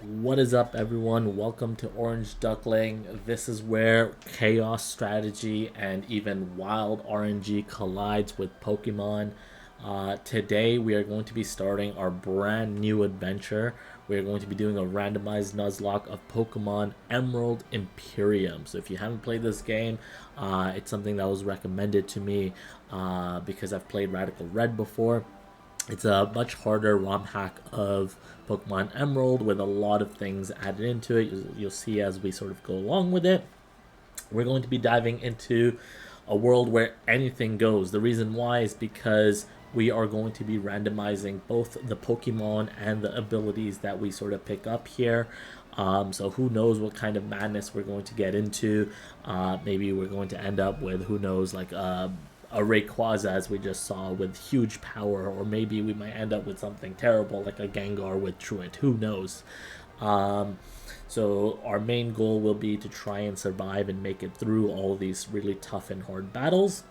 What is up, everyone? Welcome to Orange Duckling. This is where chaos strategy and even wild RNG collides with Pokemon. Today, we are going to be starting our brand new adventure. We are going to be doing a randomized Nuzlocke of Pokemon Emerald Imperium. So, if you haven't played this game, it's something that was recommended to me because I've played Radical Red before. It's a much harder ROM hack of Pokemon Emerald with a lot of things added into it. You'll see as we sort of go along with it. We're going to be diving into a world where anything goes. The reason why is because we are going to be randomizing both the Pokemon and the abilities that we sort of pick up here. So who knows what kind of madness we're going to get into. Maybe we're going to end up with, who knows, like a Rayquaza as we just saw with huge power, or maybe we might end up with something terrible like a Gengar with Truant. Who knows? So our main goal will be to try and survive and make it through all these really tough and hard battles.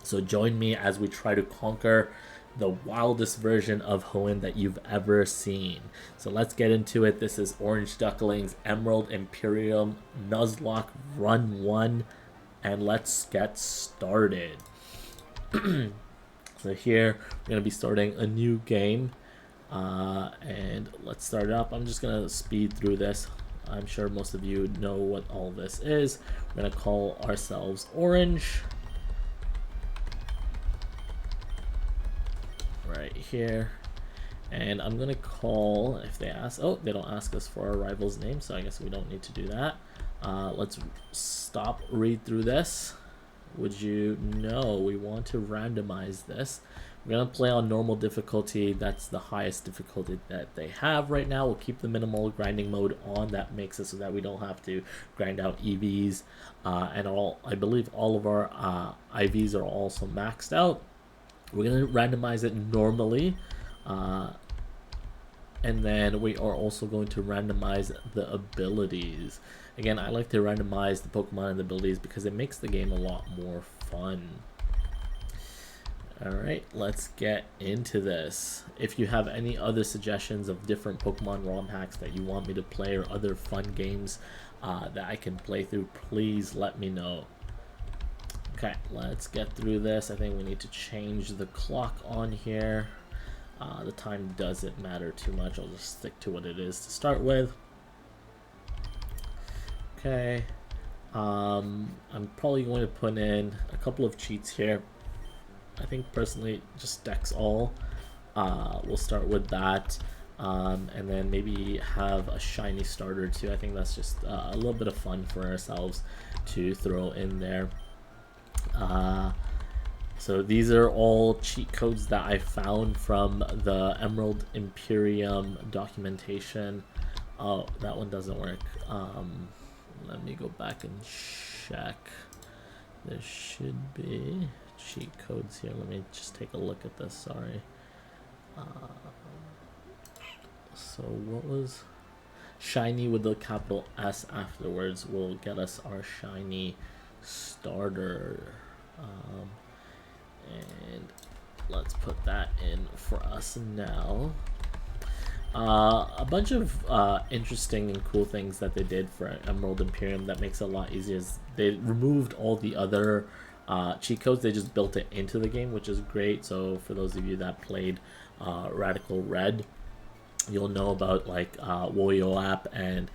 So join me as we try to conquer the wildest version of Hoenn that you've ever seen. So let's get into it. This is Orange Duckling's Emerald Imperium Nuzlocke Run 1, and let's get started. So here we're going to be starting a new game, and let's start it up. I'm just going to speed through this. I'm sure most of you know what all this is. We're going to call ourselves Orange right here, and I'm going to call, if they ask, oh, they don't ask us for our rival's name, so I guess we don't need to do that. Let's read through this. Would you know we want to randomize this? We're going to play on normal difficulty. That's the highest difficulty that they have right now. We'll keep the minimal grinding mode on. That makes it so that we don't have to grind out EVs. And I believe all of our IVs are also maxed out. We're going to randomize it normally. And then we are also going to randomize the abilities. Again, I like to randomize the Pokemon and the abilities because it makes the game a lot more fun. Alright, let's get into this. If you have any other suggestions of different Pokemon ROM hacks that you want me to play, or other fun games that I can play through, please let me know. Okay, let's get through this. I think we need to change the clock on here. The time doesn't matter too much. I'll just stick to what it is to start with. Okay. I'm probably going to put in a couple of cheats here. I think personally just Dex all. We'll start with that. And then maybe have a shiny starter too. I think that's just a little bit of fun for ourselves to throw in there. So these are all cheat codes that I found from the Emerald Imperium documentation. Oh, that one doesn't work. Let me go back and check. There should be cheat codes here. Let me just take a look at this. Sorry. So what was shiny with the capital S afterwards will get us our shiny starter. And let's put that in for us now. A bunch of interesting and cool things that they did for Emerald Imperium that makes it a lot easier is they removed all the other cheat codes. They just built it into the game, which is great. So for those of you that played Radical Red, you'll know about like Woyo app and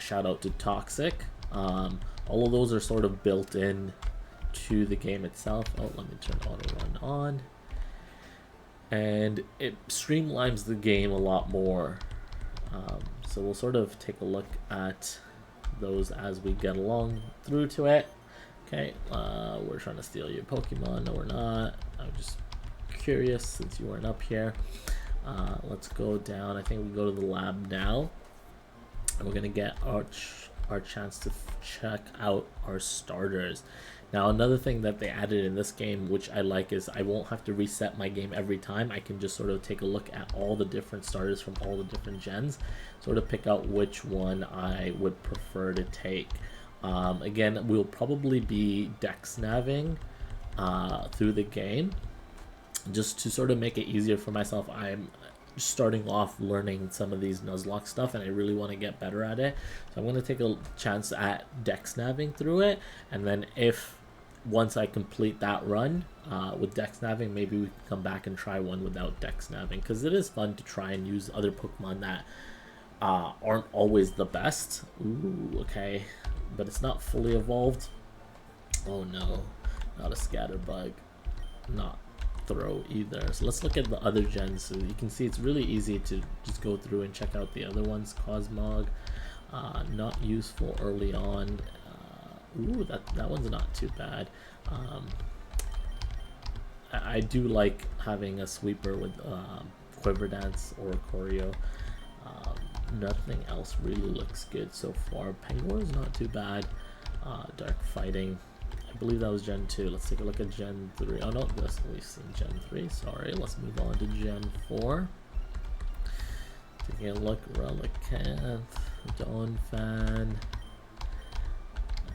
shout out to Toxic. All of those are sort of built in to the game itself. Oh, let me turn auto run on. And it streamlines the game a lot more. So we'll sort of take a look at those as we get along through to it. Okay, we're trying to steal your Pokemon. No, we're not. I'm just curious since you weren't up here. Let's go down. I think we go to the lab now. And we're going to get our chance to check out our starters. Now, another thing that they added in this game, which I like, is I won't have to reset my game every time. I can just sort of take a look at all the different starters from all the different gens, sort of pick out which one I would prefer to take. Again, we'll probably be dex navving through the game, just to sort of make it easier for myself. I'm starting off learning some of these Nuzlocke stuff, and I really want to get better at it. So I'm going to take a chance at dex navving through it, and then if once I complete that run with dex navving, maybe we can come back and try one without dex navving, because it is fun to try and use other Pokemon that aren't always the best. Ooh, okay, but it's not fully evolved. Oh no, not a Scatterbug, not Throw either. So let's look at the other gens. So you can see it's really easy to just go through and check out the other ones. Cosmog, not useful early on. Ooh, that one's not too bad. I do like having a sweeper with Quiver Dance or Choreo. Nothing else really looks good so far. Pangor is not too bad. Dark Fighting, I believe that was Gen 2. Let's take a look at Gen 3. Oh no, this we've seen Gen 3. Sorry, let's move on to Gen 4. Taking a look, Relicanth, Dawnfan.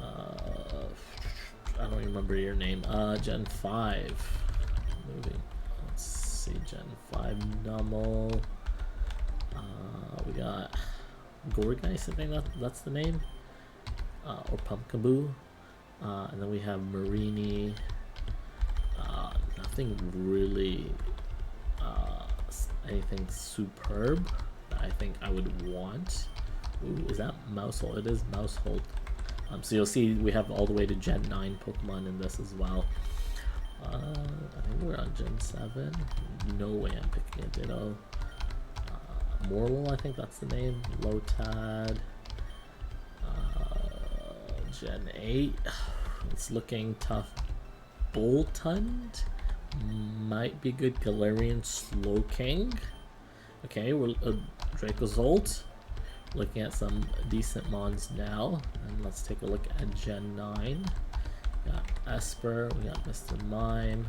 I don't remember your name. Gen 5. Moving. Let's see, Gen 5. Nummel. We got Gourgeist, I think that's the name. Or Pumpkaboo. And then we have Marini. Nothing really anything superb that I think I would want. Ooh, is that Mousehold? It is Mousehold. So you'll see we have all the way to Gen 9 Pokemon in this as well. I think we're on Gen 7. No way I'm picking a Ditto. Mortal, I think that's the name. Lotad. Gen 8. It's looking tough. Boltund might be good. Galarian Slowking. Okay, we're Dracozolt. Looking at some decent mons now. And let's take a look at Gen 9. We got Esper, we got Mr. Mime,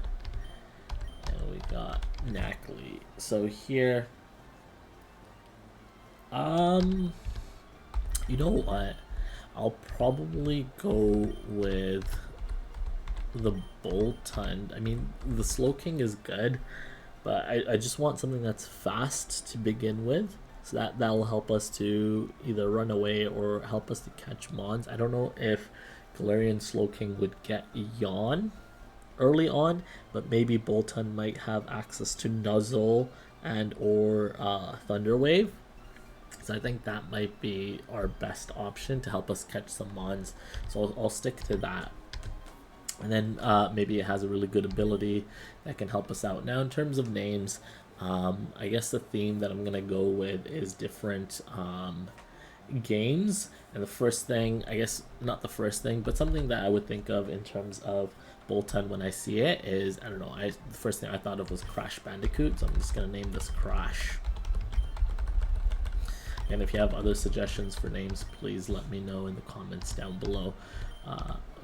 and we got Knackley. So here, you know what? I'll probably go with the Boltund. I mean, the Slowking is good, but I just want something that's fast to begin with. So that'll help us to either run away or help us to catch mons. I don't know if Galarian Slowking would get Yawn early on, but maybe Boltund might have access to Nuzzle and or Thunder Wave. So I think that might be our best option to help us catch some mons. So I'll stick to that. And then maybe it has a really good ability that can help us out. Now in terms of names, I guess the theme that I'm going to go with is different games. And the first thing, I guess not the first thing, but something that I would think of in terms of Boltund when I see it is, I don't know, the first thing I thought of was Crash Bandicoot, so I'm just going to name this Crash. And if you have other suggestions for names, please let me know in the comments down below.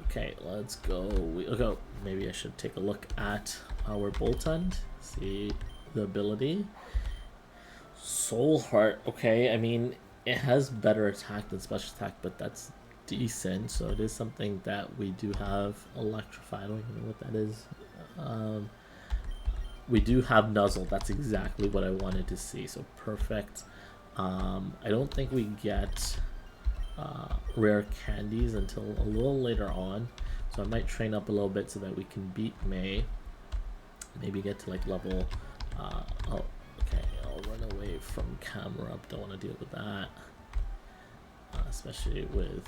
Okay, let's go. Okay, maybe I should take a look at our Boltund, see the ability. Soul Heart, okay, I mean, it has better attack than special attack, but that's decent. So it is something that we do have. Electrify, I don't even know what that is. We do have Nuzzle, that's exactly what I wanted to see, so perfect. I don't think we get rare candies until a little later on, so I might train up a little bit so that we can beat May. Maybe get to like level oh, okay, I'll run away from camera, don't want to deal with that, especially with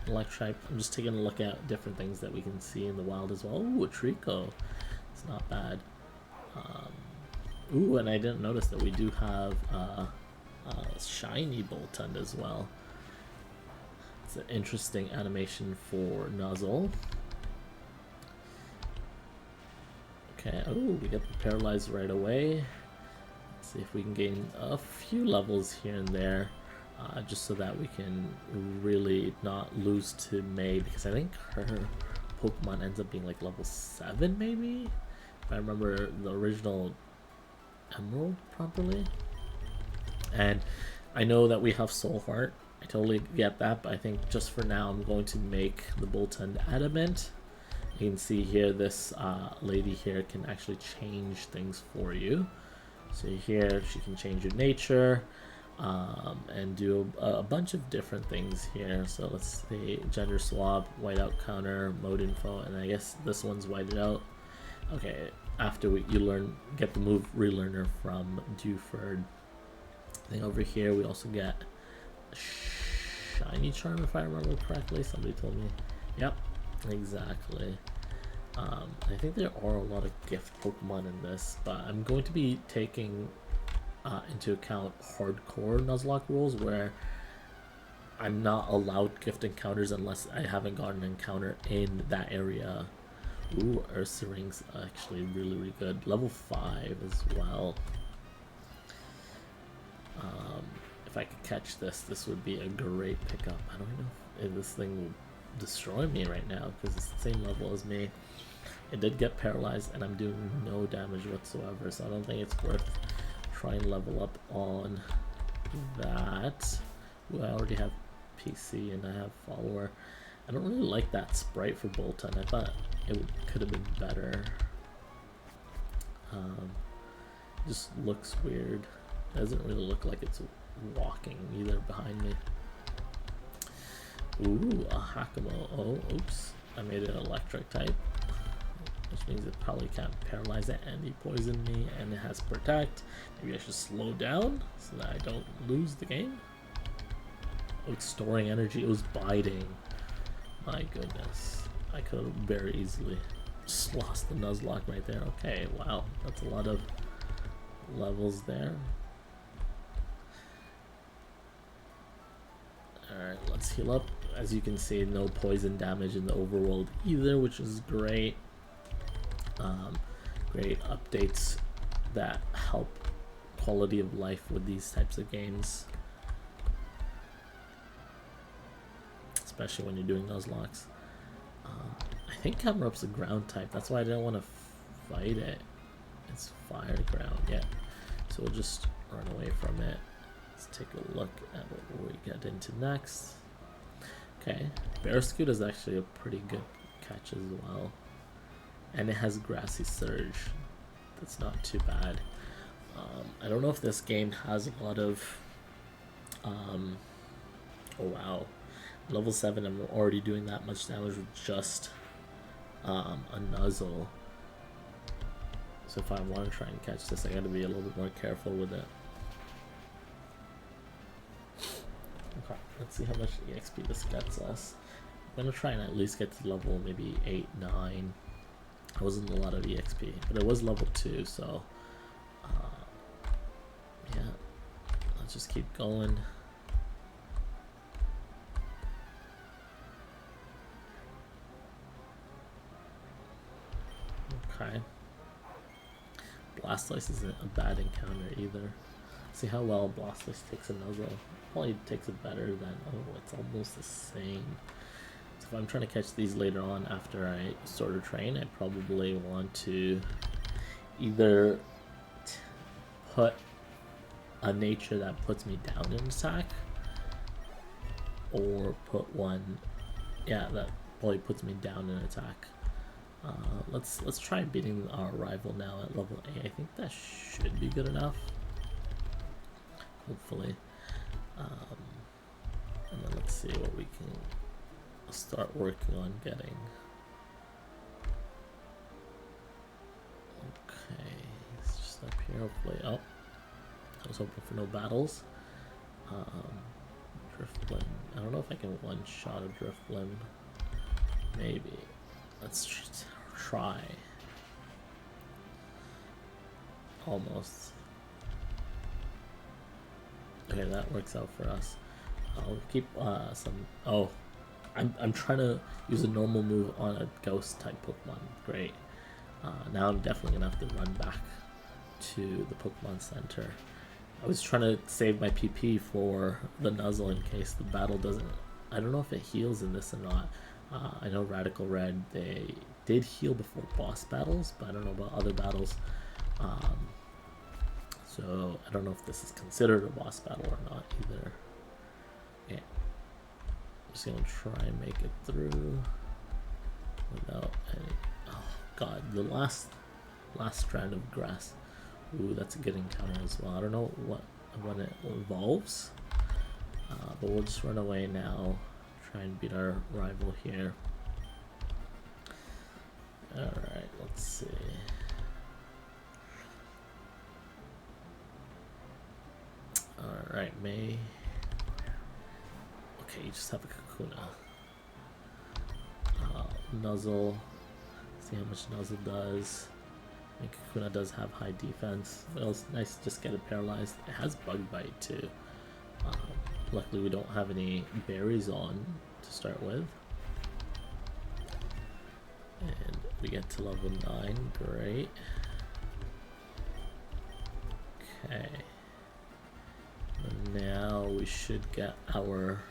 Electric. I'm just taking a look at different things that we can see in the wild as well. Ooh, a Trico, it's not bad. Ooh, and I didn't notice that we do have shiny Boltund as well. It's an interesting animation for Nuzzle. Okay, oh, we get the Paralyzed right away. Let's see if we can gain a few levels here and there, just so that we can really not lose to May, because I think her Pokemon ends up being like level 7 maybe, if I remember the original Emerald properly. And I know that we have Soul Heart, I totally get that, but I think just for now I'm going to make the Boltund Adamant. You can see here this lady here can actually change things for you. So here she can change your nature and do a bunch of different things here. So let's see, gender swap, whiteout counter, mode info, and I guess this one's whited out. Okay, after you get the move relearner from Dewford. I think over here we also get shiny charm, if I remember correctly. Somebody told me. Yep, exactly. I think there are a lot of gift Pokemon in this, but I'm going to be taking into account hardcore Nuzlocke rules where I'm not allowed gift encounters unless I haven't gotten an encounter in that area. Ooh, Ursa Ring's actually really good. Level 5 as well. If I could catch this would be a great pickup. I don't know if this thing will destroy me right now because it's the same level as me. It did get paralyzed and I'm doing no damage whatsoever, so I don't think it's worth trying to level up on that. Ooh, I already have PC and I have follower. I don't really like that sprite for Bolton. I thought it could have been better. Just looks weird. It doesn't really look like it's walking either behind me. Ooh, a Hakamo. Oh, oops. I made it electric type, which means it probably can't paralyze it, and he poisoned me, and it has protect. Maybe I should slow down so that I don't lose the game. Oh, it's storing energy. It was biting. My goodness. I could have very easily just lost the Nuzlocke right there. Okay, wow. That's a lot of levels there. Alright, let's heal up. As you can see, no poison damage in the overworld either, which is great. Great updates that help quality of life with these types of games, especially when you're doing Nuzlocks. I think Camerup's a ground type, that's why I didn't want to fight it. It's fire ground, yeah. So we'll just run away from it. Let's take a look at what we get into next. Okay, Bearscoot is actually a pretty good catch as well. And it has Grassy Surge. That's not too bad. I don't know if this game has a lot of... oh wow. Level 7, I'm already doing that much damage with just a Nuzzle. So if I want to try and catch this, I gotta be a little bit more careful with it. Okay, let's see how much EXP this gets us. I'm gonna try and at least get to level maybe 8, 9. It wasn't a lot of EXP, but it was level 2, so yeah, let's just keep going. Okay. Blastoise isn't a bad encounter either. See how well Blastoise takes a Nuzzle. Probably takes it better than, oh, it's almost the same. So if I'm trying to catch these later on after I sort of train, I probably want to either put a nature that puts me down in attack, or put one, yeah, that probably puts me down in attack. Let's try beating our rival now at level 8. I think that should be good enough. Hopefully. And then let's see what we can start working on getting. Okay, it's just up here hopefully. Oh, I was hoping for no battles. Drifblim. I don't know if I can one-shot a Drifblim. Maybe. Let's try. Almost. Okay, that works out for us. I'll keep some. Oh, I'm trying to use a normal move on a ghost type Pokemon. Great. Now I'm definitely gonna have to run back to the Pokemon Center. I was trying to save my PP for the Nuzzle in case the battle doesn't. I don't know if it heals in this or not. I know Radical Red, they did heal before boss battles, but I don't know about other battles. So I don't know if this is considered a boss battle or not either. Okay, I'm just gonna try and make it through without any. Oh god, the last strand of grass Ooh, that's a good encounter as well. I don't know when it evolves, but we'll just run away now. Try and beat our rival here. Alright, let's see. Alright, May. Okay, you just have a Kakuna. Nuzzle. See how much Nuzzle does. And Kakuna does have high defense. It was nice to just get it paralyzed. It has Bug Bite too. Luckily we don't have any berries on to start with. And we get to level 9, great. Okay. And now we should get our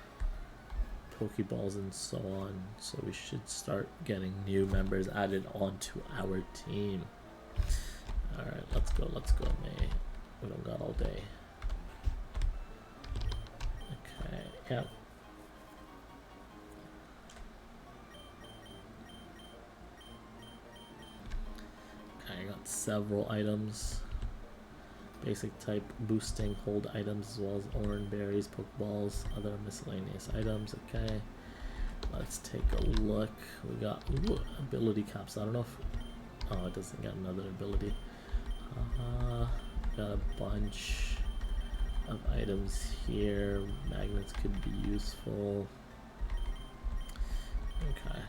Pokeballs and so on. So we should start getting new members added onto our team. Alright, let's go, May. We don't got all day. Okay, yeah. Okay, I got several items. Basic type boosting hold items as well as orange berries, Pokeballs, other miscellaneous items. Okay, let's take a look. We got ability caps. I don't know if it doesn't get another ability. Got a bunch of items here. Magnets could be useful. Okay.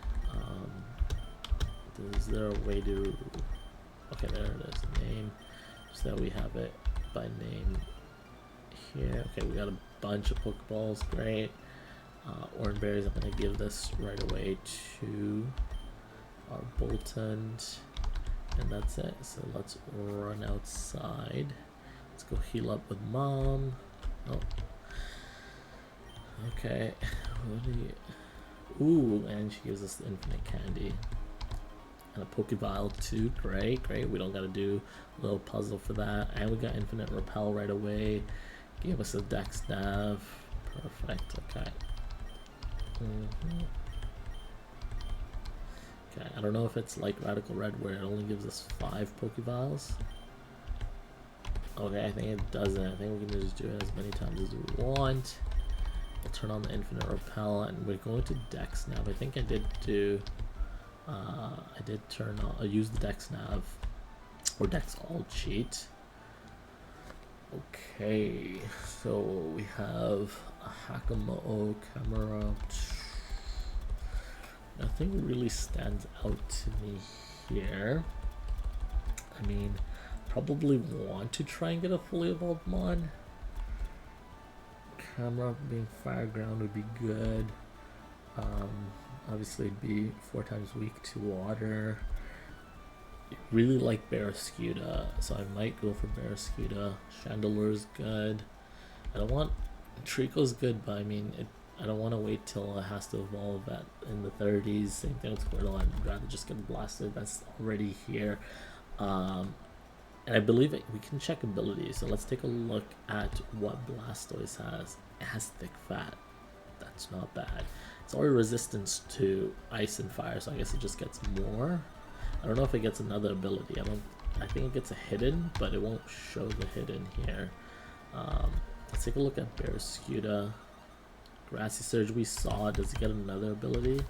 Is there a way to? Okay, there it is. Name. So that we have it by name here. Okay, we got a bunch of Pokeballs, great. Orange berries, I'm gonna give this right away to our Bolton, and that's it. So let's run outside. Let's go heal up with Mom. Oh, okay. What do you? Ooh, and she gives us the infinite candy. And a Pokeball too, great. We don't gotta do a little puzzle for that. And we got infinite repel right away. Gave us a Dex Nav. Perfect, okay. Okay, I don't know if it's like Radical Red where it only gives us 5 Pokeballs. Okay, I think it doesn't. I think we can just do it as many times as we want. We'll turn on the infinite repel and we're going to Dex Nav. I think I did do... I did turn on, use the Dex Nav or Dex All cheat. Okay, so we have a Hakamo camera. Nothing really stands out to me here. I mean, probably want to try and get a fully evolved Mon. Camera being fire ground would be good. Obviously it'd be 4 times weak to water. Really like Barrascuda, so I might go for Barrascuda. Chandelure's good. I don't want... Trico's good, but I mean, I don't want to wait till it has to evolve in the 30s. Same thing with Squirtle, I'd rather just get Blasted that's already here. And I believe we can check abilities, so let's take a look at what Blastoise has. It has thick fat. That's not bad. It's already resistance to ice and fire, so I guess it just gets more. I don't know if it gets another ability. I think it gets a hidden, but it won't show the hidden here. Let's take a look at Barrascuda. Grassy Surge we saw. Does it get another ability?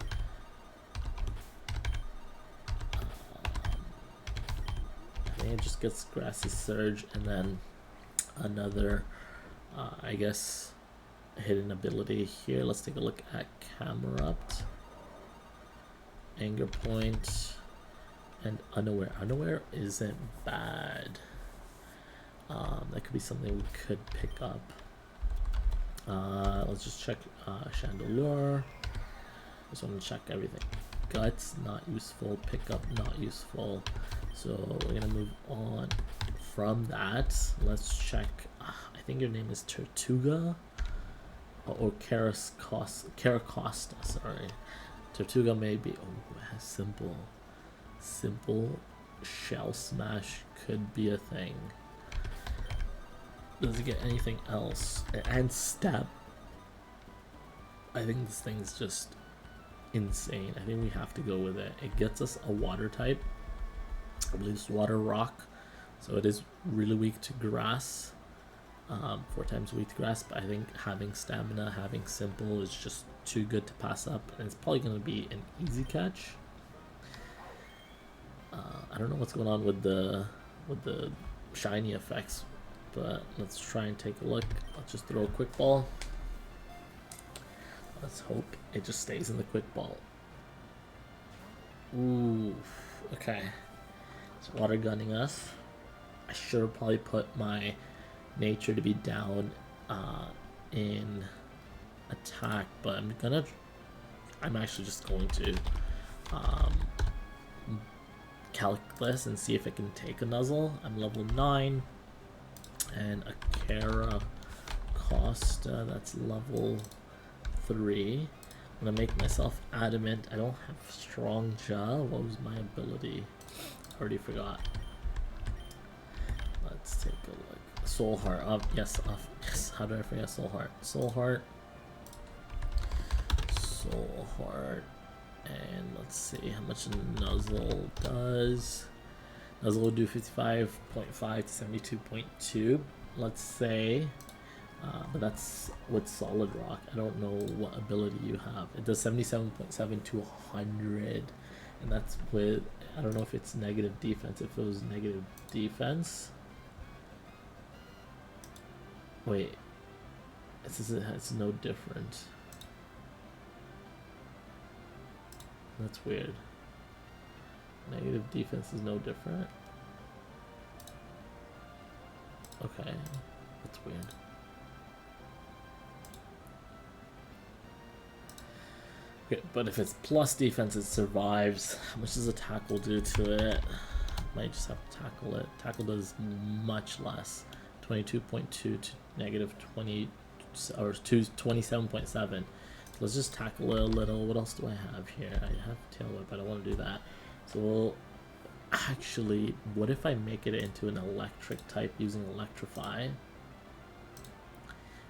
I think it just gets Grassy Surge and then another, I guess, hidden ability here. Let's take a look at Camerupt, Anger Point, and Unaware. Unaware isn't bad. That could be something we could pick up. Let's just check Chandelure. Just want to check everything. Guts, not useful. Pickup, not useful. So we're gonna move on from that. Let's check. I think your name is Tortuga. Or Caracosta, sorry. Tortuga may be... Oh, simple. Simple Shell Smash could be a thing. Does it get anything else? And Step. I think this thing's just insane. I think we have to go with it. It gets us a water type. I believe it's Water Rock. So it is really weak to grass. 4 times weak to grass, but I think having stamina, having simple is just too good to pass up, and it's probably going to be an easy catch. I don't know what's going on with the shiny effects, but let's try and take a look. Let's just throw a quick ball. Let's hope it just stays in the quick ball. Ooh, okay. It's water gunning us. I should have probably put my nature to be down in attack, but I'm actually just going to calc this and see if it can take a Nuzzle. I'm level 9, and a Kara Costa, that's level 3. I'm gonna make myself adamant. I don't have strong jaw. What was my ability? I already forgot. Let's take a look. Soul Heart. Yes. How do I forget Soul Heart? Soul Heart. And let's see how much Nuzzle does. Nuzzle will do 55.5 to 72.2. Let's say. But that's with Solid Rock. I don't know what ability you have. It does 77.7 to 100. And that's with, I don't know if it's negative defense. If it was negative defense. Wait. It's no different. That's weird. Negative defense is no different. Okay. That's weird. Okay, but if it's plus defense, it survives. How much does a tackle do to it? Might just have to tackle it. Tackle does much less. 22.2 to negative 20 or 27.7. Let's just tackle it a little. What else do I have here? I have tail whip. I don't want to do that. So we'll actually, what if I make it into an electric type using Electrify?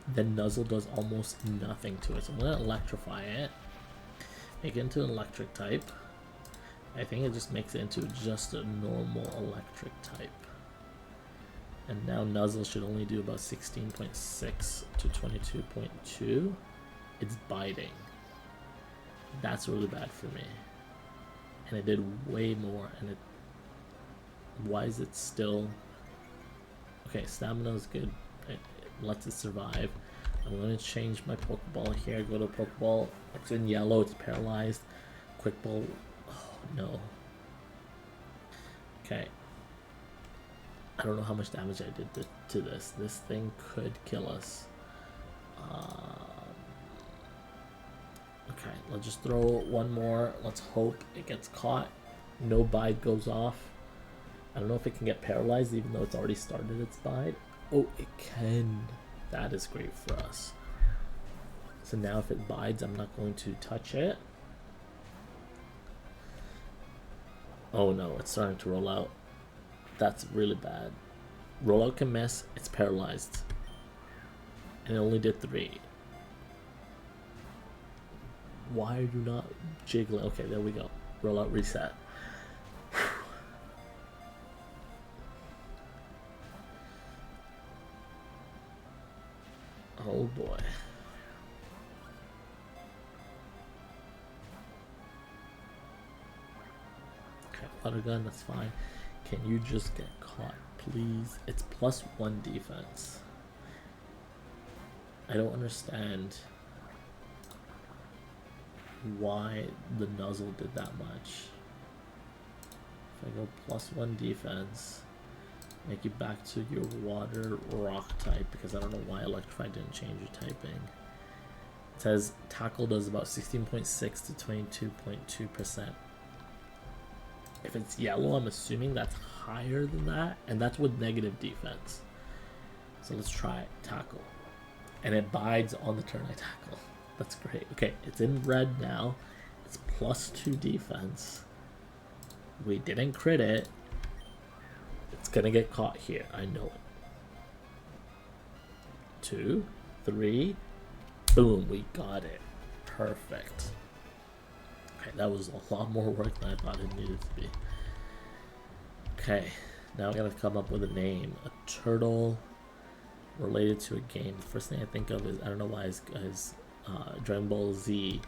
Then Nuzzle does almost nothing to it. So I'm gonna electrify it. Make it into an electric type. I think it just makes it into just a normal electric type. And now Nuzzle should only do about 16.6 to 22.2. It's biting. That's really bad for me. And it did way more. And it. Why is it still? Okay, stamina is good. It lets it survive. I'm going to change my Pokeball here. Go to Pokeball. It's in yellow. It's paralyzed. Quick Ball. Oh, no. Okay. I don't know how much damage I did to this. This thing could kill us. Okay, let's just throw one more. Let's hope it gets caught. No bite goes off. I don't know if it can get paralyzed even though it's already started its bite. Oh, it can. That is great for us. So now if it bites, I'm not going to touch it. Oh no, it's starting to roll out. That's really bad. Rollout can miss. It's paralyzed. And it only did 3. Why are you not jiggling? Okay, there we go. Rollout reset. Oh boy. Okay, water gun, that's fine. Can you just get caught, please? It's +1 defense. I don't understand why the Nuzzle did that much. If I go +1 defense, make you back to your water rock type, because I don't know why Electrify didn't change your typing. It says tackle does about 16.6 to 22.2%. If it's yellow, I'm assuming that's higher than that, and that's with negative defense. So let's try tackle. And it bides on the turn I tackle. That's great. Okay, it's in red now. It's +2 defense. We didn't crit it. It's gonna get caught here. I know it. 2, 3. Boom, we got it. Perfect. Okay, that was a lot more work than I thought it needed to be. Okay, Now I gotta come up with a name. A turtle related to a game. The first thing I think of is, I don't know why, is Dragon Ball Z.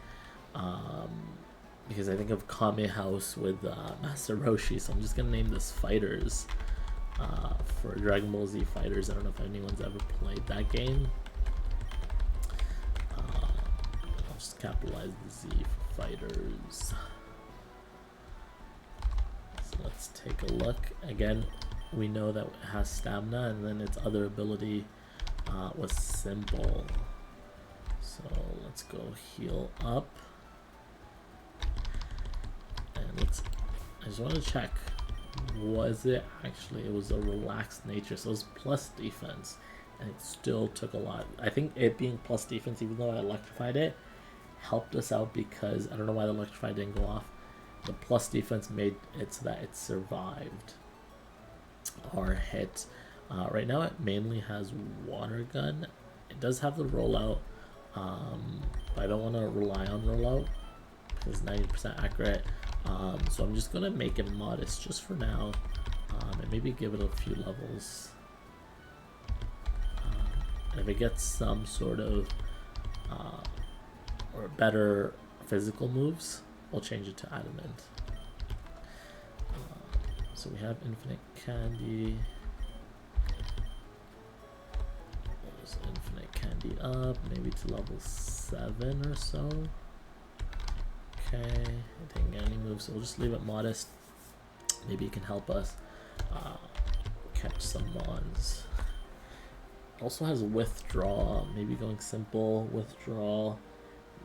Because I think of Kame House with Master Roshi, so I'm just gonna name this Fighters for Dragon Ball Z Fighters. I don't know if anyone's ever played that game. I'll just capitalize the Z for Fighters. So let's take a look. Again, we know that it has stamina, and then its other ability was simple. So let's go heal up. And I just want to check, was it actually, it was a relaxed nature, so it was plus defense, and it still took a lot. I think it being plus defense, even though I electrified it, helped us out because I don't know why the electrify didn't go off. The plus defense made it so that it survived our hit. Right now it mainly has water gun. It does have the rollout, but I don't want to rely on rollout because it's 90% accurate. So I'm just gonna make it modest just for now, and maybe give it a few levels. And if it gets some sort of or better physical moves, we'll change it to adamant. So we have infinite candy. There's infinite candy up, maybe to level 7 or so. Okay, I didn't get any moves, so we'll just leave it modest. Maybe it can help us catch some mons. Also has withdraw, maybe going simple, withdraw,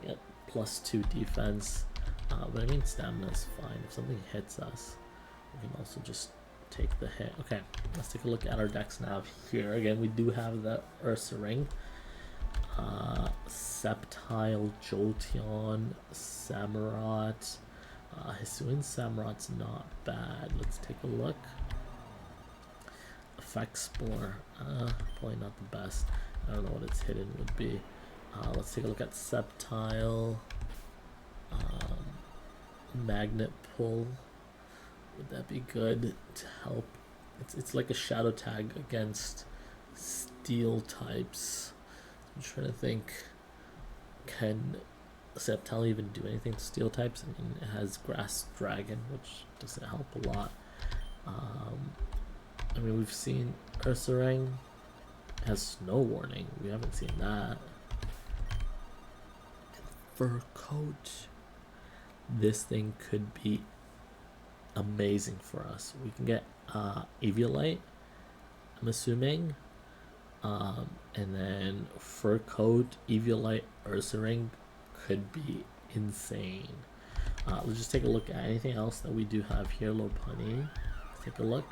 get +2 defense. But I mean stamina is fine. If something hits us, we can also just take the hit. Okay, let's take a look at our dex nav here. Again, we do have the Ursa Ring. Sceptile, Jolteon, Samurott. Hisuian Samurot's not bad. Let's take a look. Effect Spore, probably not the best. I don't know what its hidden would be. Let's take a look at Sceptile. Magnet Pull. Would that be good to help? It's like a shadow tag against steel types. I'm trying to think, can Sceptile even do anything to steel types? I mean, it has Grass Dragon, which doesn't help a lot. I mean, we've seen Ursaring has Snow Warning. We haven't seen that. Fur Coat. This thing could be amazing for us. We can get Eviolite, I'm assuming. And then Fur Coat, Eviolite, Ursaring could be insane. Let's just take a look at anything else that we do have here. Lopunny. Let's take a look.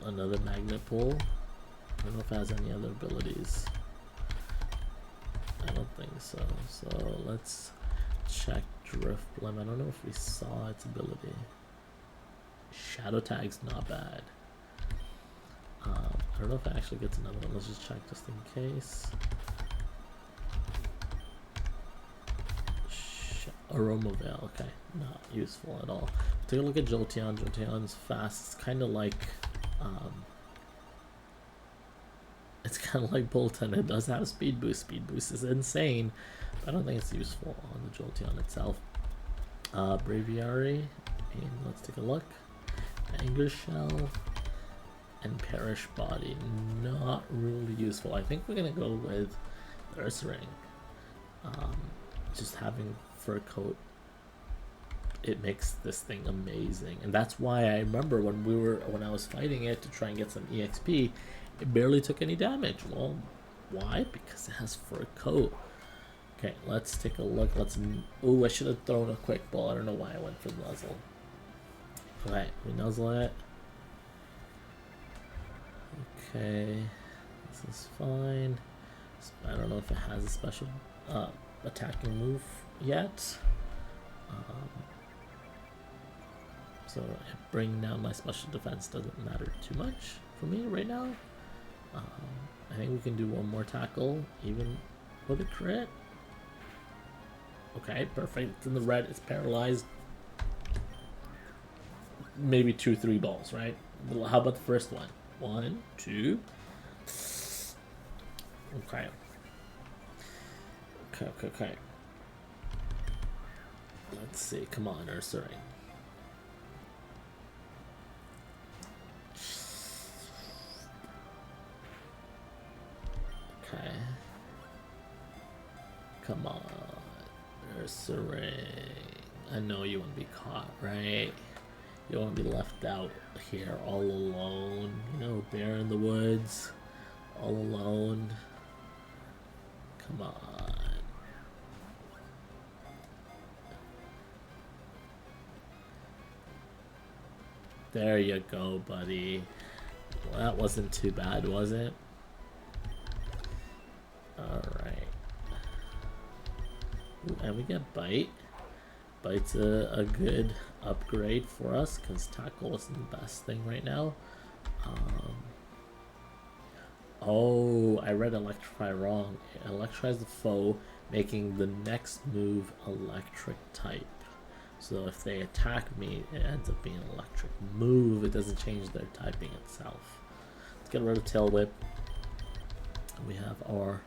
Another Magnet Pull. I don't know if it has any other abilities. I don't think so. So let's check Drift Blim. I don't know if we saw its ability. Shadow Tag's not bad. I don't know if it actually gets another one. Let's just check just in case. Aroma Veil, okay, not useful at all. Take a look at Jolteon. Jolteon's fast. It's kind of like Bolton. It does have speed boost. Speed boost is insane, but I don't think it's useful on the Jolteon itself. Braviary, and let's take a look. Anger Shell and Perish Body, not really useful. I think we're gonna go with Ursaring. Just having Fur Coat, it makes this thing amazing, and that's why I remember when I was fighting it to try and get some EXP, it barely took any damage. Well, why? Because it has Fur Coat. Okay, let's take a look. Oh, I should have thrown a quick ball. I don't know why I went for the Nuzzle. Alright, we nuzzle it. Okay, this is fine. I don't know if it has a special attacking move yet. So bringing down my special defense doesn't matter too much for me right now. I think we can do one more tackle, even with a crit. Okay, perfect. It's in the red. It's paralyzed. Maybe 2-3 balls, right? Well, how about the first one? 1, 2. Okay. Okay. Let's see. Come on, Ursaring. Okay. Come on, Ursaring. I know you want to be caught, right? You don't want to be left out here all alone. You know, bear in the woods, all alone. Come on. There you go, buddy. Well, that wasn't too bad, was it? Alright. And we get Bite. Bite's a good upgrade for us because tackle isn't the best thing right now. Oh, I read Electrify wrong. It electrifies the foe, making the next move electric type. So if they attack me, it ends up being an electric move. It doesn't change their typing itself. Let's get rid of Tail Whip. We have our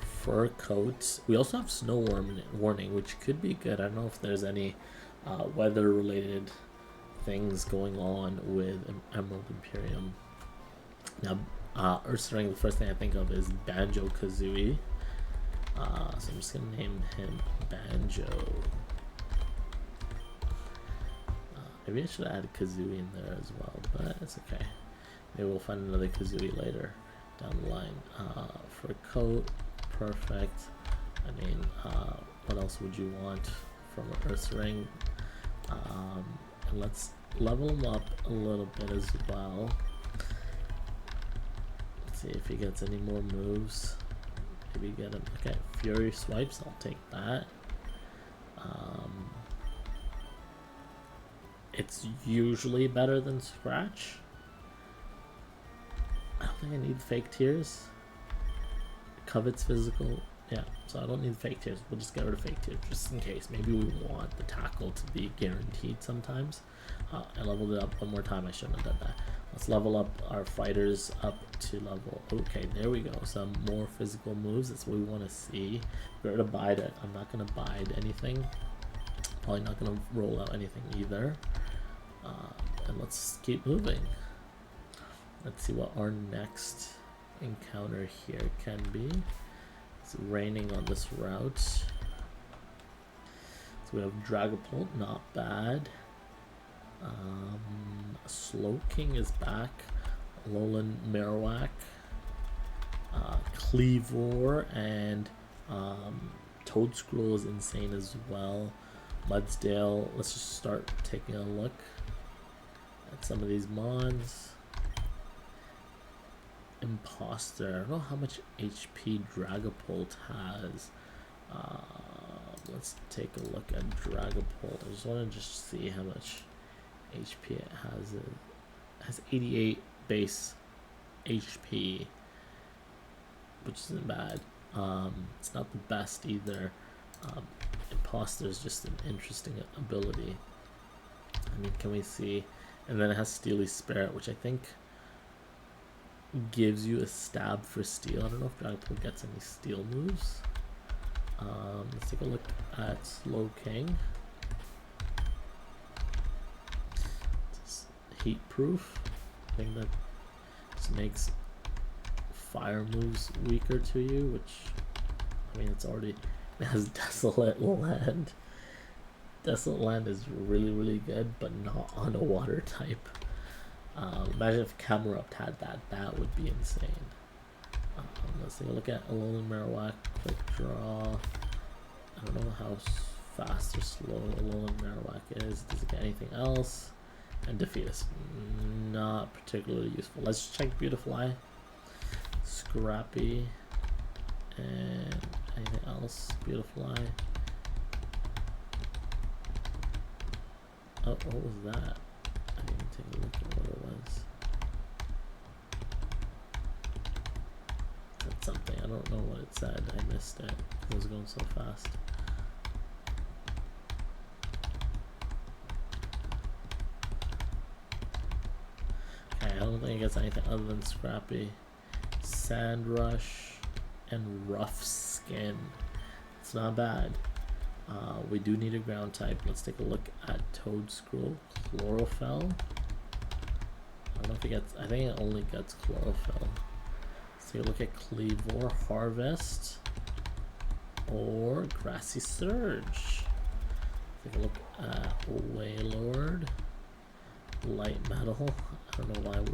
fur coats. We also have snow warning, which could be good. I don't know if there's any weather related things going on with Emerald Imperium. Now, Ursaring, the first thing I think of is Banjo Kazooie. So I'm just gonna name him Banjo. Maybe I should add Kazooie in there as well, but it's okay. Maybe we'll find another Kazooie later down the line. For coat, perfect. I mean, what else would you want from an Ursaring? And let's level him up a little bit as well. Let's see if he gets any more moves. Maybe get him. Okay, Fury Swipes, I'll take that. It's usually better than Scratch. I don't think I need Fake Tears. Covets physical. Yeah, so I don't need Fake Tears. We'll just get rid of Fake Tears just in case. Maybe we want the tackle to be guaranteed sometimes. I leveled it up one more time. I shouldn't have done that. Let's level up our fighters up to level. Okay, there we go. Some more physical moves. That's what we want to see. We're going to bide it. I'm not going to bide anything. Probably not going to roll out anything either. And let's keep moving. Let's see what our next encounter here can be. It's raining on this route. So we have Dragapult, not bad. Slowking is back. Alolan Marowak. Cleavor and Toedscruel is insane as well. Mudsdale, let's just start taking a look at some of these mons. Imposter, I don't know how much HP Dragapult has. Let's take a look at Dragapult. I just want to just see how much HP it has. It has 88 base HP, which isn't bad. It's not the best either. Imposter is just an interesting ability. I mean, can we see? And then it has Steely Spirit, which I think gives you a stab for steel. I don't know if Dragapult gets any steel moves. Let's take a look at Slowking. It's heat proof. I think that just makes fire moves weaker to you, which, I mean, it's already, it has Desolate Land. Desolate Land is really good, but not on a water type. Imagine if Camerupt had that. That would be insane. Let's take a look at Alolan Marowak. Quick draw. I don't know how fast or slow Alolan Marowak is. Does it get anything else? And Defeatus. Not particularly useful. Let's check Beautifly. Scrappy. And anything else? Beautifly. Oh, what was that? I didn't even take a look at what it was. That's something. I don't know what it said. I missed it. It was going so fast. don't think it gets anything other than Scrappy. Sand Rush and Rough Skin. It's not bad. We do need a ground type. Let's take a look at Toad Scroll. Chlorophyll. I don't know if it gets, I think it only gets Chlorophyll. Let's take a look at Cleavor Harvest or Grassy Surge. Take a look at Wailord. Light Metal. I don't know why it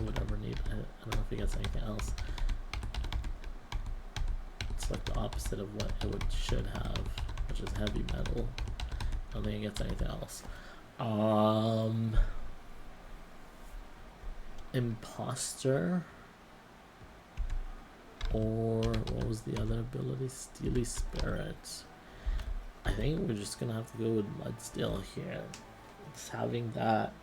would ever need, I don't know if it gets anything else. It's like the opposite of what it should have, which is heavy metal. I don't think it gets anything else. Imposter, or what was the other ability? Steely Spirit. I think we're just gonna have to go with Mudstill here. Just having that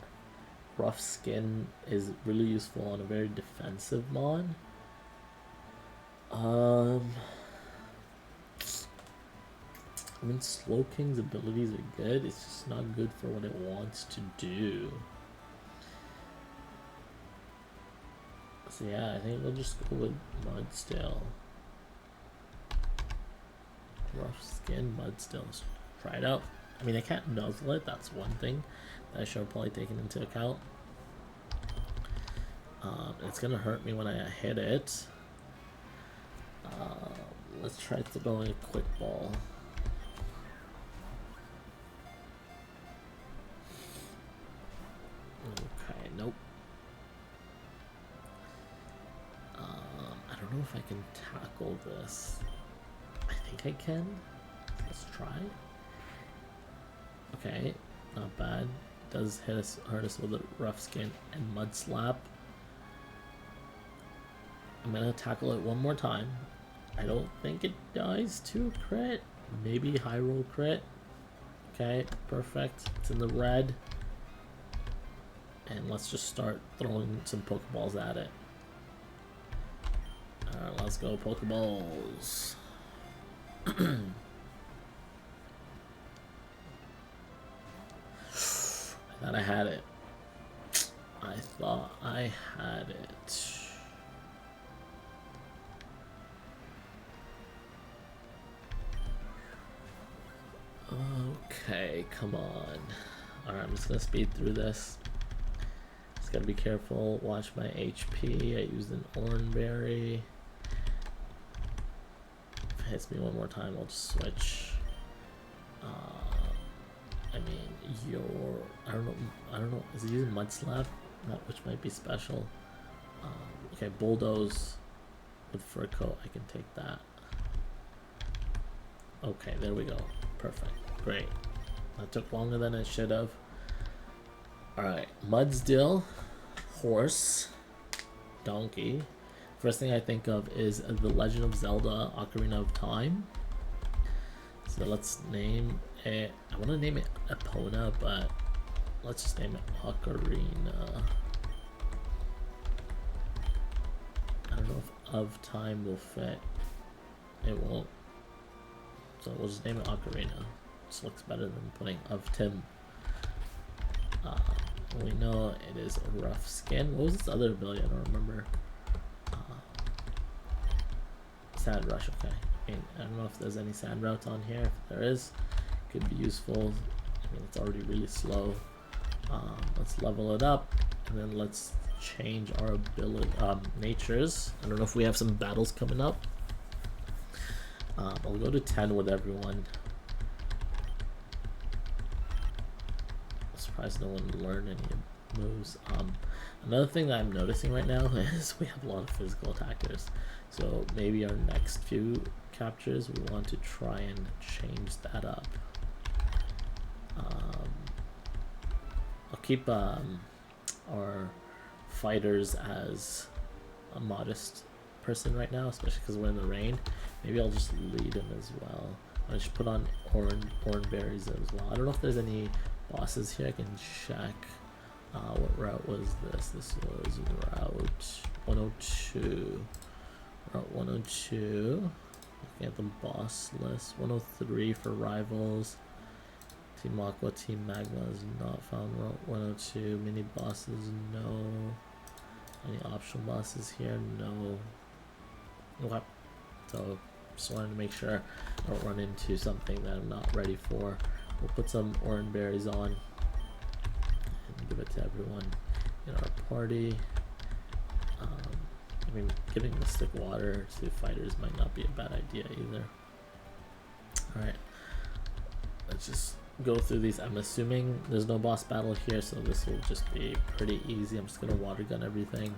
rough skin is really useful on a very defensive mon. I mean, Slow King's abilities are good, it's just not good for what it wants to do. So yeah, I think we'll just go with Mudstill. Rough Skin, Mudstill. Let's try it out. I mean, I can't nuzzle it, that's one thing that I should have probably taken into account. It's gonna hurt me when I hit it. Let's try to go in a quick ball. Okay, nope. I don't know if I can tackle this. I think I can. Let's try. Okay, not bad. Does hurt us with a rough skin and mud slap. I'm gonna tackle it one more time. I don't think it dies to a crit. Maybe high roll crit. Okay, perfect. It's in the red. And let's just start throwing some Pokeballs at it. Alright, let's go Pokeballs. I thought I had it. I thought I had it. Okay, come on. Alright, I'm just gonna speed through this. Just gotta be careful. Watch my HP. I used an Oranberry. If it hits me one more time, I'll just switch. I mean, I don't know. Is it using Mud Slap? Which might be special. Okay, Bulldoze with Fur Coat. I can take that. Okay, there we go. Perfect. Great. That took longer than it should have. Alright, Mudstill, Horse, Donkey. First thing I think of is The Legend of Zelda Ocarina of Time. So let's name it, I want to name it Epona, but let's just name it Ocarina. I don't know if Of Time will fit. It won't. So we'll just name it Ocarina. This looks better than putting Of Tim. We know it is a rough skin. What was its other ability? I don't remember. Sand Rush, okay. I don't know if there's any sand routes on here. If there is, it could be useful. I mean, it's already really slow. Let's level it up, and then let's change our ability natures. I don't know if we have some battles coming up. I'll go to 10 with everyone. I'm surprised no one learned any moves. Another thing that I'm noticing right now is we have a lot of physical attackers. So maybe our next few captures we want to try and change that up. I'll keep our fighters as a modest person right now, especially because we're in the rain. Maybe I'll just lead him as well. I should put on Oranberries as well. I don't know if there's any bosses here. I can check. What route was this? This was route 102. Route 102. Looking at the boss list. 103 for rivals. Team Aqua, Team Magma is not found. Route 102. Mini bosses, no. Any optional bosses here? No. Okay. So just wanted to make sure I don't run into something that I'm not ready for. We'll put some orange berries on and give it to everyone in our party. I mean, giving mystic water to fighters might not be a bad idea either. Alright, let's just go through these. I'm assuming there's no boss battle here, so this will just be pretty easy. I'm just going to water gun everything.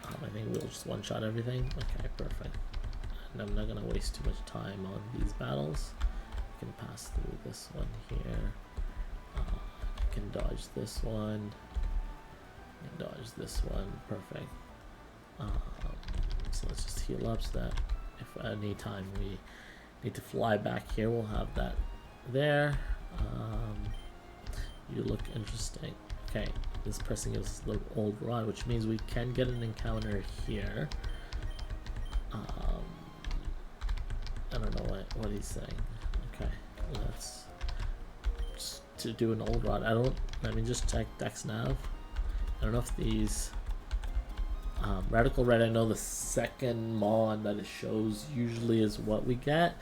I think we'll just one-shot everything. Okay, perfect. And I'm not going to waste too much time on these battles. I can pass through this one here. I can dodge this one. And dodge this one. Perfect. So let's just heal up so that if at any time we need to fly back here, we'll have that there. You look interesting. Okay, this person gives us the old rod, which means we can get an encounter here. I don't know what he's saying. Okay, let's just to do an old rod. Let me just check Dex Nav. I don't know if these Radical Red, I know the second mon that it shows usually is what we get.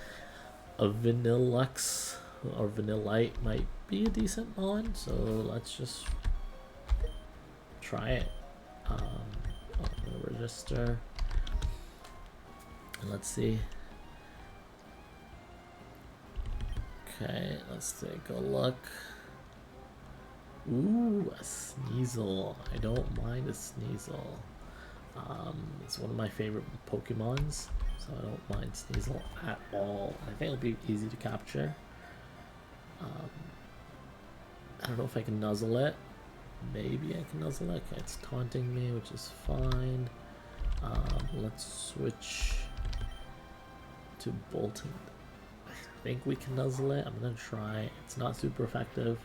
A Vanillux or Vanillite might be a decent mon, so let's just try it. I'm gonna register and let's see. Okay, let's take a look. Ooh, a Sneasel. I don't mind a Sneasel. It's one of my favorite Pokemons, so I don't mind Sneasel at all. I think it'll be easy to capture. I don't know if I can nuzzle it. Maybe I can nuzzle it. Okay, it's taunting me, which is fine. Let's switch to Bolton. I think we can nuzzle it. I'm gonna try. It's not super effective.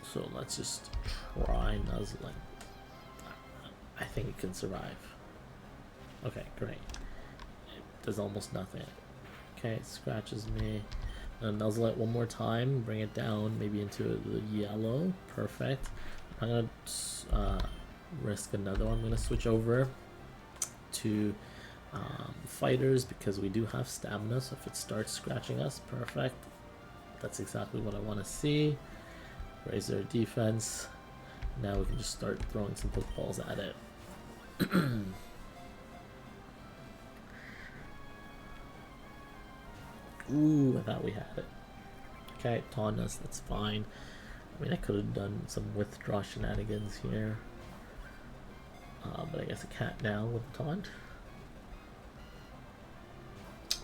So let's just try nuzzling. I think it can survive. Okay, great. It does almost nothing. Okay, it scratches me. I'm gonna nuzzle it one more time, bring it down, maybe into the yellow. Perfect. I'm gonna risk another one. I'm gonna switch over to fighters because we do have stamina, so if it starts scratching us, perfect. That's exactly what I want to see. Raise their defense. Now we can just start throwing some Pokeballs at it. Ooh, I thought we had it. Okay, taunt us, that's fine. I mean, I could have done some withdraw shenanigans here. But I guess I can't now with the taunt.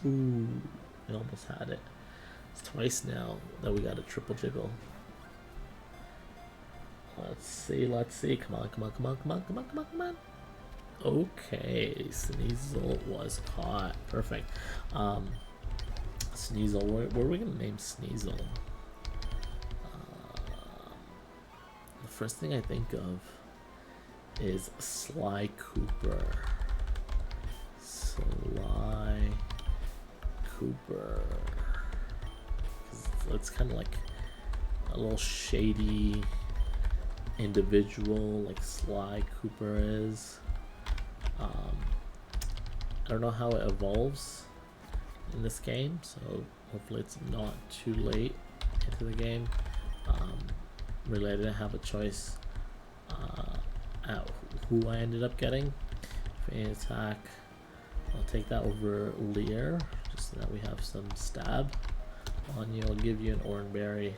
Ooh, I almost had it. It's twice now that we got a triple jiggle. Let's see, let's see. Come on, come on, come on, come on, come on, come on, come on. Okay, Sneasel was caught. Perfect. Sneasel, what are we gonna name Sneasel? The first thing I think of is Sly Cooper. Sly Cooper. It's kind of like a little shady individual like Sly Cooper is. I don't know how it evolves in this game, so hopefully it's not too late into the game. Really, I didn't have a choice at who I ended up getting. Faint attack, I'll take that over Lear, just so that we have some stab on you. I'll give you an orange berry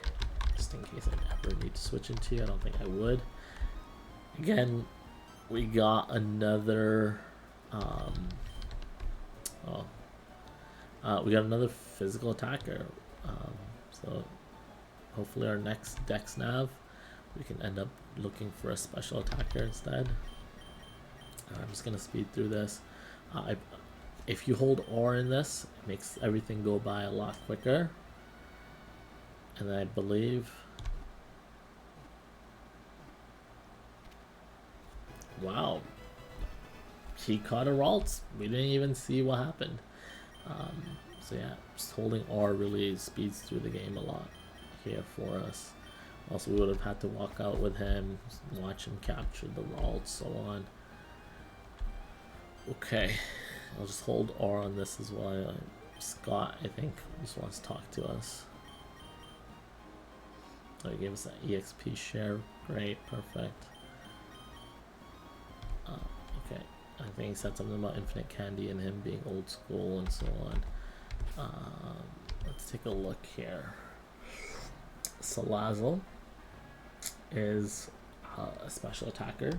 just in case I ever need to switch into you. I don't think I would. Again, we got another we got another physical attacker, so hopefully our next Dex Nav we can end up looking for a special attacker instead. I'm just gonna speed through this. If you hold R in this, it makes everything go by a lot quicker, and I believe wow, he caught a Ralts. We didn't even see what happened. So yeah, just holding R really speeds through the game a lot here for us. Also, we would have had to walk out with him, watch him capture the vault, so on. Okay, I'll just hold R on this as well. Scott, I think, just wants to talk to us. So he gave us that EXP share. Great, perfect. Okay, I think he said something about infinite candy and him being old school and so on. Let's take a look here. Salazzle is a special attacker,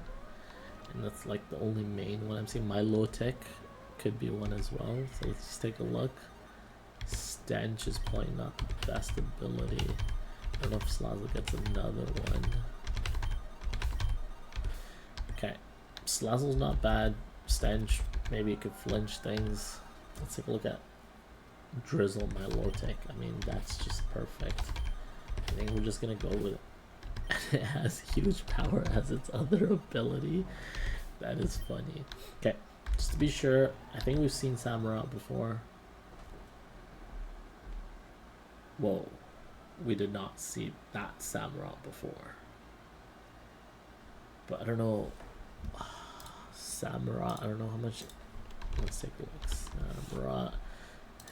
and that's like the only main one I'm seeing. Milotic could be one as well, so let's just take a look. Stench is probably not the best ability. I don't know if Salazzle gets another one. Okay, Salazzle's not bad. Stench, maybe it could flinch things. Let's take a look at Drizzle Milotic. I mean, that's just perfect. I think we're just gonna go with it. It has huge power as its other ability. That is funny. Okay, just to be sure, I think we've seen Samurott before. Whoa, we did not see that Samurott before. But I don't know. Samurott, I don't know how much. Let's take a look. Samurott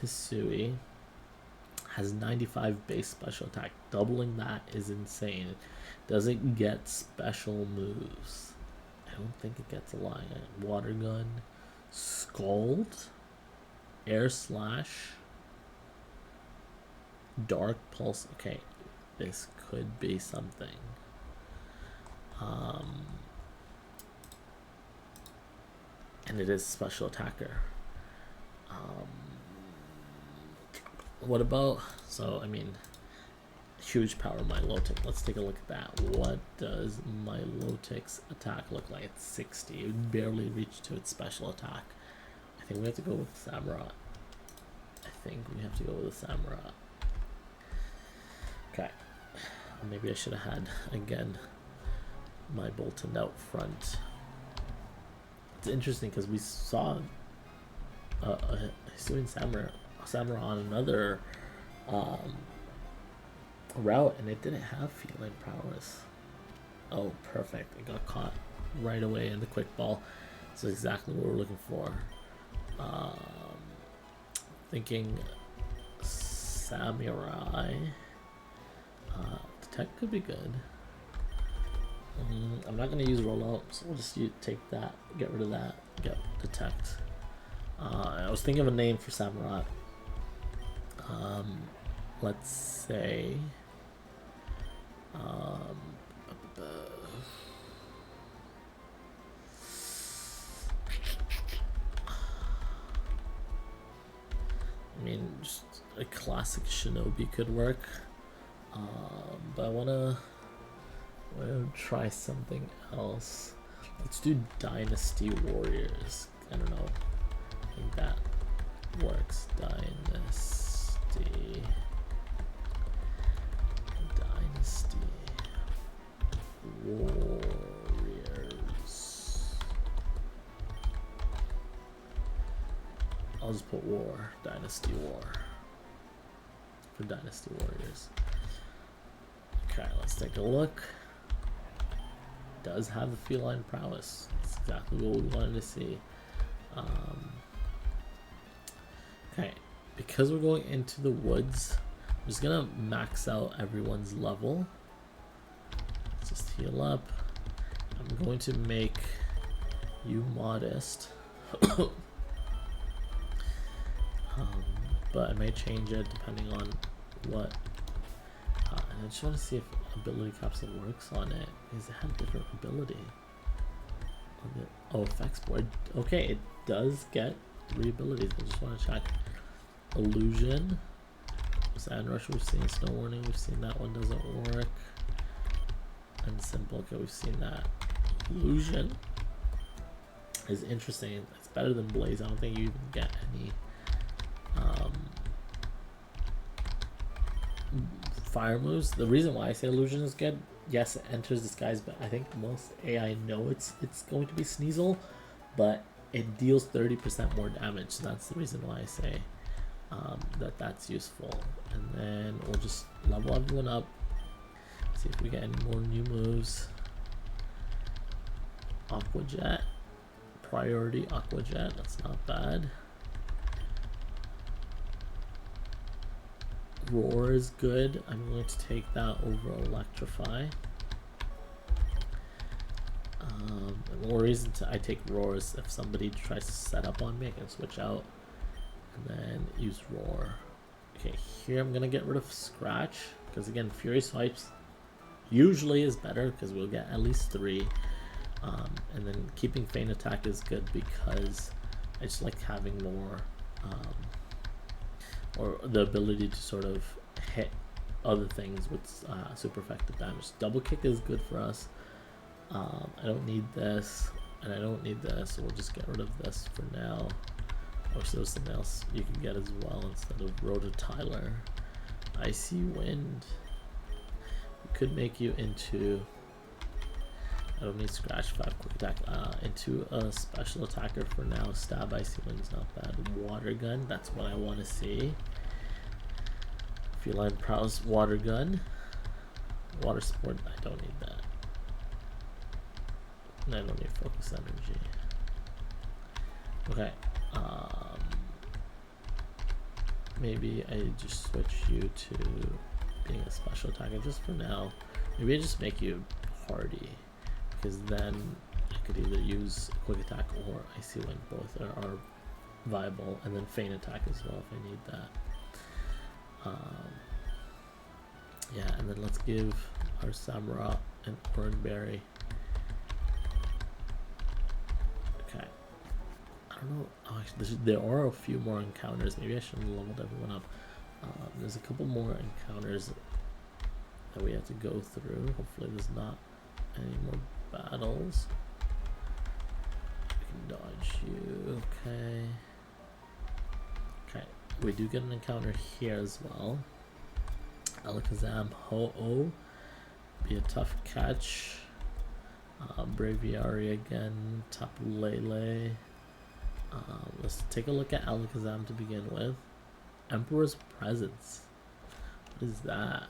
Hisui has 95 base special attack. Doubling that is insane. It doesn't get special moves. I don't think it gets a lot. Water gun, Scald, Air Slash, Dark Pulse. Okay, this could be something. And it is special attacker. What about, so I mean, huge power Milotic. Let's take a look at that. What does Milotic's attack look like? It's 60. It would barely reach to its special attack. I think we have to go with Samurott. Okay. Maybe I should have had, again, my Bolton out front. It's interesting because we saw Hisuian Samurott on another route, and it didn't have feline prowess. Oh, perfect. It got caught right away in the quick ball. That's exactly what we're looking for. Thinking Samurai. Detect could be good. I'm not going to use rollout, so we'll just take that, get rid of that, get Detect. I was thinking of a name for Samurott. Let's say I mean, just a classic Shinobi could work, but I wanna try something else. Let's do Dynasty Warriors. I don't know. I think that works. Dynasty Warriors. I'll just put War. Dynasty War. For Dynasty Warriors. Okay, let's take a look. Does have the feline prowess. That's exactly what we wanted to see. Okay, because we're going into the woods, I'm just gonna max out everyone's level. Let's just heal up. I'm going to make you modest. But I may change it depending on what. And I just want to see if ability capsule works on it, because it had a different ability. Oh, effects board. Okay, it does get 3 abilities. I just want to check. Illusion. Sand Rush, we've seen. Snow Warning, we've seen that one doesn't work. And Simple, okay, we've seen that. Illusion is interesting. It's better than Blaze. I don't think you even get any fire moves. The reason why I say Illusion is good, yes, it enters disguise, but I think most AI know it's going to be Sneasel, but it deals 30% more damage, so that's the reason why I say that's useful. And then we'll just level everyone up. See see if we get any more new moves. Aqua Jet. Priority Aqua Jet, that's not bad. Roar is good. I'm going to take that over Electrify. The more reason I take Roar is if somebody tries to set up on me, I can switch out and then use Roar. Okay, here I'm gonna get rid of Scratch because again, Fury Swipes usually is better because we'll get at least 3. And then keeping Feint Attack is good because I just like having more or the ability to sort of hit other things with super effective damage. Double Kick is good for us. I don't need this, and I don't need this, so we'll just get rid of this for now. Or so there's something else you can get as well instead of Rototiler. Icy Wind. We could make you into, I don't need Scratch 5 quick attack, into a special attacker for now. Stab Icy Wind's not bad. Water Gun, that's what I want to see. Feline Prowess, Water Gun. Water Sport, I don't need that. And I don't need Focus Energy. Okay. Maybe I just switch you to being a special attacker just for now. Maybe I just make you hardy, because then I could either use quick attack or Icy Wind. Both are viable, and then Feint Attack as well if I need that. Yeah, and then let's give our Samurott an Orange Berry. Okay. I don't know. Oh, actually, there are a few more encounters. Maybe I should have leveled everyone up. There's a couple more encounters that we have to go through. Hopefully there's not any more battles. We can dodge you. Okay. Okay. We do get an encounter here as well. Alakazam Ho-Oh. Be a tough catch. Braviary again. Tapu Lele. Let's take a look at Alakazam to begin with. Emperor's Presence. What is that?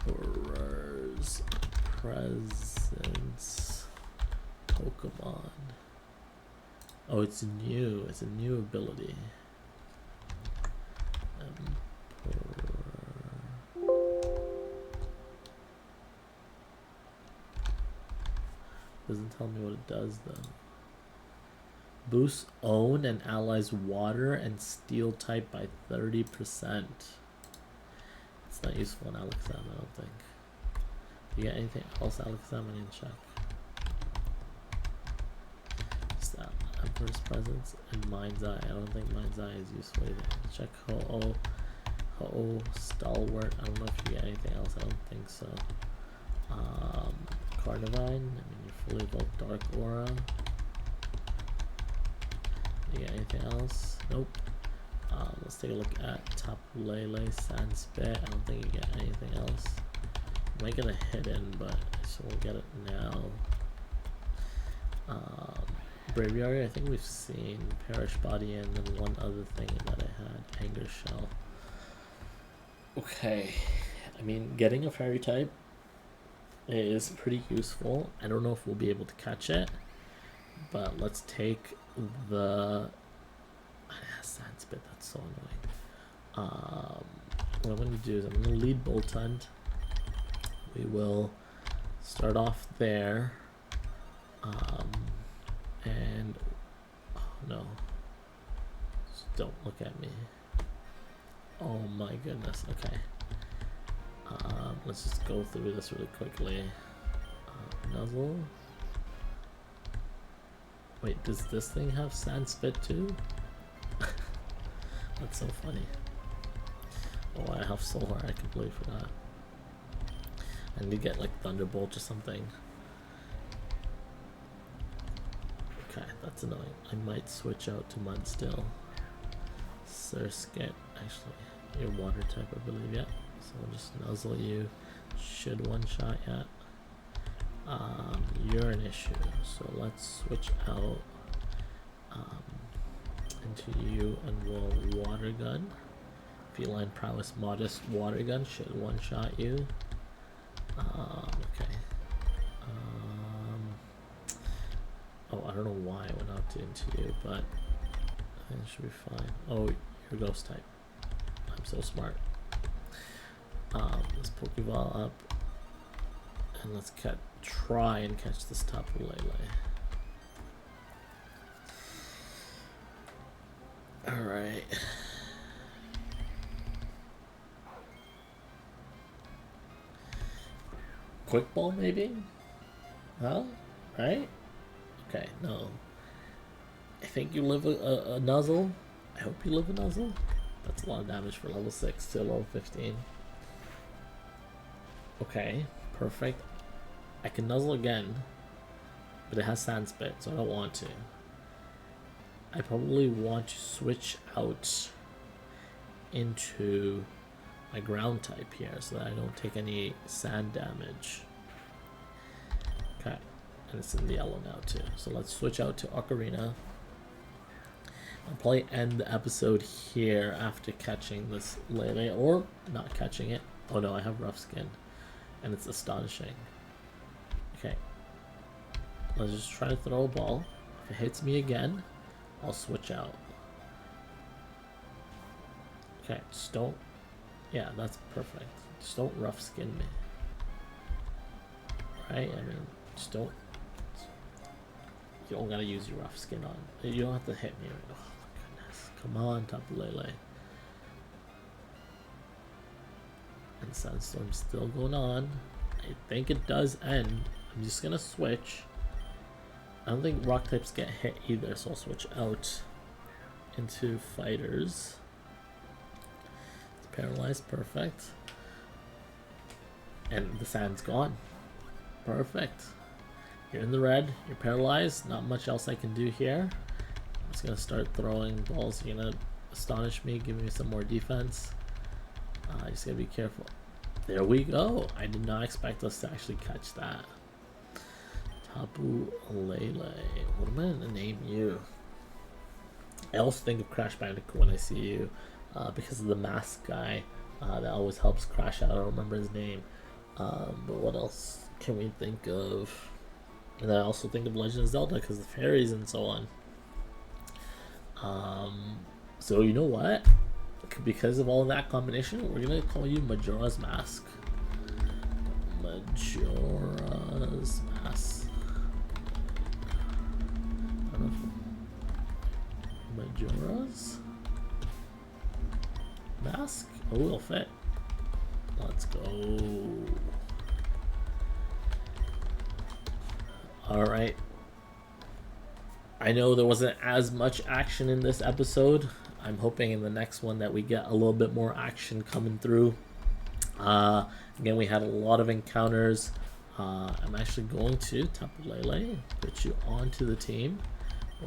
Emperor's Presence Pokemon. Oh, it's new. It's a new ability. Emperor. Doesn't tell me what it does though. Boosts own and allies water and steel type by 30%. It's not useful in Alakazam, I don't think. Do you get anything else, Alakazam? I need to check. Just that Emperor's Presence and Mind's Eye. I don't think Mind's Eye is useful either. Check Ho-Oh. Ho-Oh, Stalwart. I don't know if you get anything else. I don't think so. Carnivine. I mean, you're fully evolved Dark Aura. You get anything else? Nope. Let's take a look at Tapu Lele, Sandspit. I don't think you get anything else. You might get a hidden, but so we'll get it now. Braviary, I think we've seen Perish Body and then one other thing that I had, Anger Shell. Okay, I mean, getting a fairy type is pretty useful. I don't know if we'll be able to catch it, but let's take the Sandspit. That's so annoying. What I'm going to do is I'm going to lead Bolt Hunt. We will start off there. And oh no, just don't look at me. Oh my goodness. Okay. Let's just go through this really quickly. Nuzzle. Wait, does this thing have Sandspit too? That's so funny. Oh, I have Solar. I completely forgot. I need to get like Thunderbolt or something. Okay, that's annoying. I might switch out to Mudstill. Surskit, actually, your water type, I believe, yeah. So I'll just nuzzle you. Should one-shot yet. You're an issue, so let's switch out into you and we'll Water Gun. Feline Prowess Modest Water Gun should one-shot you. Okay. Oh, I don't know why I went out into you, but I think it should be fine. Oh, you're ghost type. I'm so smart. Let's Pokeball up. And let's try and catch this Tapu Lele. Alright. Quick Ball, maybe? Huh? Right? Okay, no. I think you live a Nuzzle. I hope you live a Nuzzle. That's a lot of damage for level 6 to level 15. Okay, perfect. I can Nuzzle again, but it has Sand Spit, so I don't want to. I probably want to switch out into my ground type here so that I don't take any sand damage. Okay, and it's in the yellow now too. So let's switch out to Ocarina. I'll probably end the episode here after catching this Lele, or not catching it. Oh no, I have Rough Skin, and it's astonishing. Okay, let's just try to throw a ball. If it hits me again, I'll switch out. Okay, just don't. Yeah, that's perfect. Just don't Rough Skin me. Right? I mean, just don't. You don't gotta use your Rough Skin on. You don't have to hit me. Oh my goodness. Come on, Tapu Lele. And Sandstorm's still going on. I think it does end. I'm just gonna switch. I don't think rock types get hit either, so I'll switch out into fighters. It's paralyzed, perfect. And the sand's gone. Perfect. You're in the red, you're paralyzed, not much else I can do here. I'm just gonna start throwing balls. You're gonna astonish me, give me some more defense. Just gotta be careful. There we go. I did not expect us to actually catch that. Tapu Lele. What am I gonna name you? I also think of Crash Bandicoot when I see you, because of the mask guy that always helps Crash out. I don't remember his name. But what else can we think of? And I also think of Legend of Zelda because of the fairies and so on. So you know what? Because of all of that combination, we're gonna call you Majora's Mask. Majora's Mask. Majora's Mask? Oh, it'll fit. Let's go. Alright. I know there wasn't as much action in this episode. I'm hoping in the next one that we get a little bit more action coming through. Again, we had a lot of encounters. I'm actually going to Tapu Lele, put you onto the team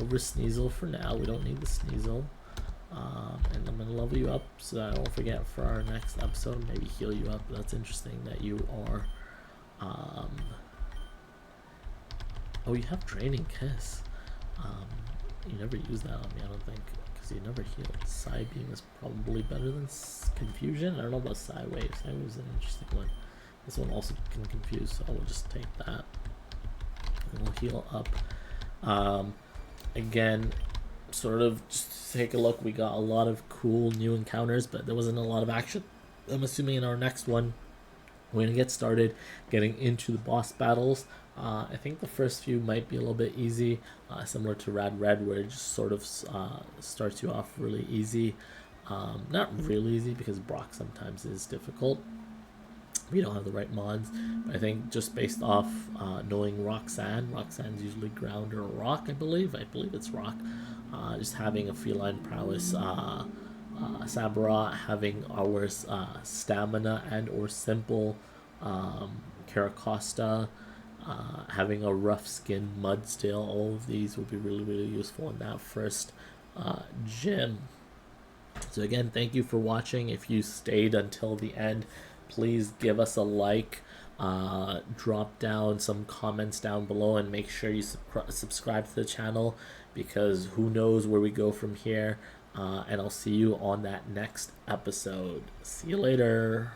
over Sneasel for now. We don't need the Sneasel. And I'm going to level you up so that I won't forget for our next episode. Maybe heal you up. That's interesting that you are... Oh, you have Draining Kiss. You never use that on me, I don't think, because you never healed. Psy Beam is probably better than Confusion. I don't know about Psy Wave. Psy Wave is an interesting one. This one also can confuse, so we'll just take that. And we'll heal up. Again, sort of just take a look. We got a lot of cool new encounters, but there wasn't a lot of action. I'm assuming in our next one, we're going to get started getting into the boss battles. I think the first few might be a little bit easy, similar to Rad Red, where it just sort of starts you off really easy. Not really easy, because Brock sometimes is difficult if you don't have the right mods. But I think just based off knowing Roxanne's usually ground or rock, I believe it's rock. Just having a feline prowess, Sabra having our stamina and or simple, Caracosta, having a rough skin Mudstail. All of these will be really, really useful in that first gym. So again, thank you for watching. If you stayed until the end, please give us a like, drop down some comments down below, and make sure you subscribe to the channel, because who knows where we go from here. And I'll see you on that next episode. See you later.